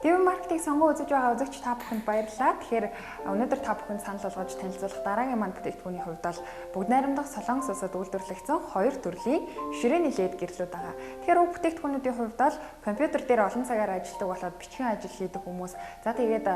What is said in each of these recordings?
ТV маркетинг сонгон үзэж байгаа үзэгч та бүхэнд баярлалаа. Тэгэхээр өнөөдөр та бүхэнд санал болгож танилцуулах дараагийн маань бүтээгдэхүүний хувьд бол бүгд найрамдах Солонгос улсад үйлдвэрлэгдсэн хоёр төрлийн ширээний LED гэрлүүд байгаа. Тэгэхээр уг бүтээгдэхүүнүүдийн хувьд бол компьютер дээр олон цагаар ажилладаг болоод бичгийн ажил хийдэг хүмүүс, за тэгээд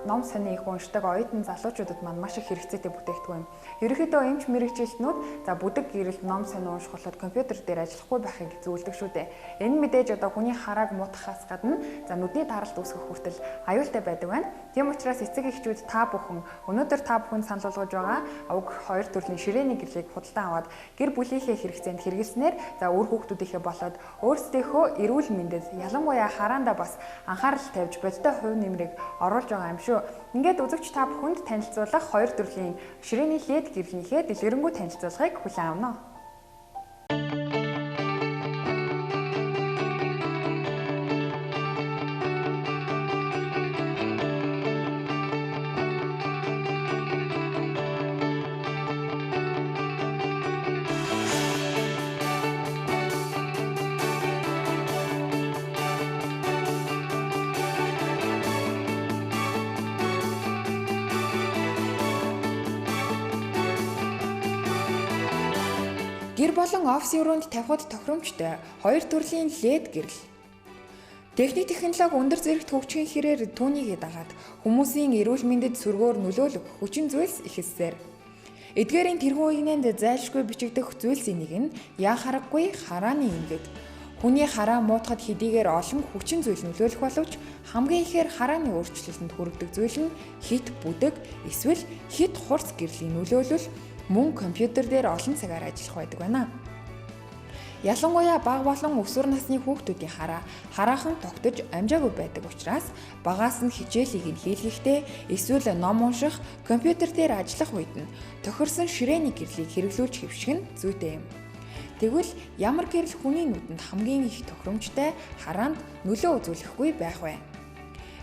ном сони их уншдаг оюутан залуучуудад маань маш их хэрэгцээтэй бүтээгдэхүүн. Ерөнхийдөө эмч мэрэгчлэлтнүүд за бүдэг гэрэлд ном сони унших болоод компьютер дээр ажиллахгүй байхыг зөвлөдөг шүү дээ. Энэ мэдээж одоо хүний харааг муутгахаас гадна за нүдний даралт үүсгэх хүртэл аюултай байдаг байна. Тийм учраас эцэг эхчүүд та бүхэн өнөөдөр та бүхэн санал болгож байгаа уг хоёр төрлийн ширээний гэрлийг худалдан аваад гэр бүлийнхээ хэрэгцээнд хэрэглэснээр за үр хүүхдүүдийнхээ болоод өөрсдийнхөө эрүүл мэндэд ялангуяа хараандаа бас анхаарал тавьж бодиттой хувь нэмрийг оруулж байгаа юм шүү. Ингээд үзэгч та бүхэнд танилцуулах хоёр төрлийн ширээний LED гэрлийнхээ дэлгэрэнгүй танилцуулгыг хүлээн авна. Гэр болон офисын өрөөнд тавихад тохиромжтой хоёр төрлийн LED гэрэл. Техник технологи өндөр зэрэгт хөгжихийн хэрээр түүнийг дагаад хүмүүсийн эрүүл мэндэд сүргээр нөлөөлөх хүчин зүйлс ихэлсээр. Эдгээрийн тэргүүн игнэнд зайлшгүй бичигдэх зүйлсийн нэг нь яа харахгүй харааны ингээд. Хүний хараа муутахад хэдийгээр олон хүчин зүйл нөлөөлөх боловч хамгийн ихээр харааны өөрчлөлтөнд хүргэдэг зүйл нь хит бүдэг эсвэл хит хурц гэрлийн нөлөөлөл мөн компьютер дээр олон цагаар ажиллах байдаг байна. Ялангуяа бага болон өсвөр насны хүүхдүүдийн хараахан тогтож амжаагүй байдаг учраас багаас нь хичээлийг нь хийлгэхдээ эсвэл ном унших, компьютер дээр ажиллах үед нь тохирсон ширээний гэрлийг хэрэглүүлж хэвших нь зүйтэй юм. Тэгвэл ямар гэрэл хүний нүдэнд хамгийн их тохиромжтой хараанд нөлөө үзүүлэхгүй байх вэ?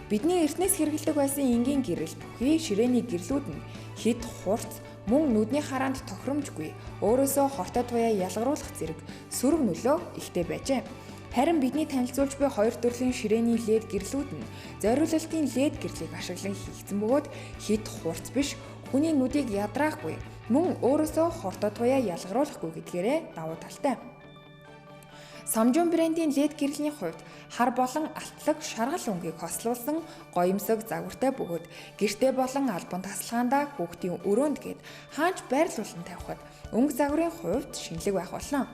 Бидний эртнээс хэрэглэдэг байсан энгийн гэрэл бүхий ширээний гэрлүүд нь хит хурц мөн нүдний хараанд тохиромжгүй өөрөөсөө хортой туяа ялгаруулах зэрэг сөрөг нөлөө ихтэй байжээ. Харин бидний танилцуулж буй хоёр төрлийн ширээний LED гэрлүүд нь зориулалтын LED гэрлийг ашиглан хийгдсэн бөгөөд хит хурц биш хүний нүдийг ядраахгүй мөн өөрөөсөө хортой туяа ялгаруулахгүй гэдгээрээ давуу талтай. Самжун брендийн LED гэрлийн хувьд хар болон алтлаг шаргал өнгийг хослуулсан гоёмсог загвартай бөгөөд гэртээ болон албан тасалгаандаа хүүхдийн өрөөнд гээд хаанч байрлуулан тавихад өнгө загварын хувьд шинэлэг байх болно.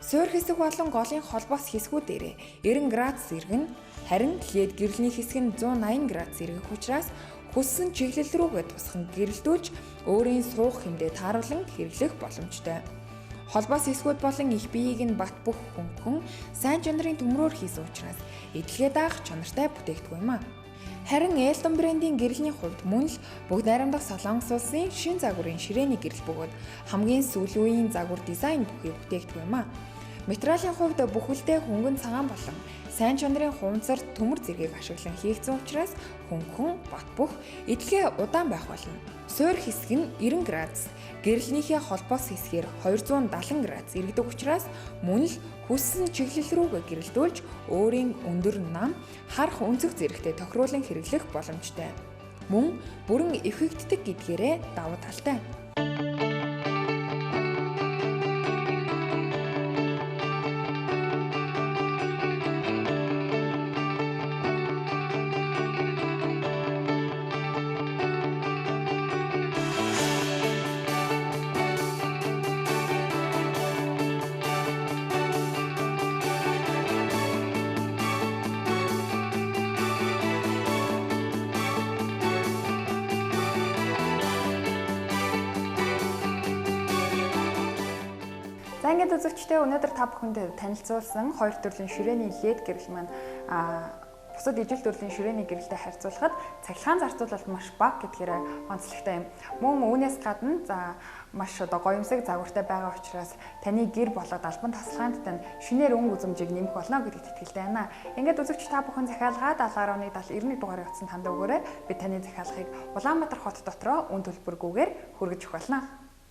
Суур хэсэг болон голын холбоос хэсгүүдээрээ 90 градус эргэн харин LED гэрлийн хэсэг нь 180 градус эргэх учраас хүссэн чиглэл рүүгээ тусхан гэрэлдүүлж өөрийн суух хэмдээ тааруулан хэрэглэх боломжтой. Холбоос хэсгүүд болон их биеийг нь бат бөх хүн сайн чанарын төмрөөр хийсэн учраас эдлэгээ даах чанартай бүтээгдэхүүн юм а. Харин Elton брендийн гэрлийн хувьд мөн л бүгд найрамдах Солонгос улсын шин загварын ширээний гэрэл бөгөөд хамгийн сүүлийн үеийн загвар дизайн бүхий бүтээгдэхүүн юм а. Материалын хувьд бүхэлдээ хөнгөн цагаан болон сайн чанарын хуванцар төмөр зэргийг ашиглан хийгдсэн учраас хөнгөн бат бөх эдлэгээ удаан байх болно. Суур хэсэг нь 90 градус, гэрлийнхээ холбоос хэсгээр 270 градус эргэдэг учраас мөн л хүссэн чиглэл рүүгээ гэрэлдүүлж өөрийн өндөр нам харах өнцөг зэрэгтэй тохируулан хэрэглэх боломжтой. Мөн бүрэн эффектдэг гэдгээрээ давуу талтай. За ингээд үзэгчдээ өнөөдөр та бүхэнд танилцуулсан хоёр төрлийн ширээний LED гэрэл маань бусад ижил төрлийн ширээний гэрэлтэй харьцуулахад цахилгаан зарцуулалт маш бага гэдгээр онцлогтой юм. Мөн үүнээс гадна за маш гоёмсог загвартай байгаа учраас таны гэр болоод албан тасалгаанд тань шинээр өнгө үзэмжийг нэмэх болно гэдэгт итгэлтэй байна. Ингээд үзэгч та бүхэн захиалгаа 70.71 дугаарыг утсан танд өгөөрэй. Бид таны захиалгыг Улаанбаатар хот дотроо үн төлбөргүйгээр хүргэж өгөх болно.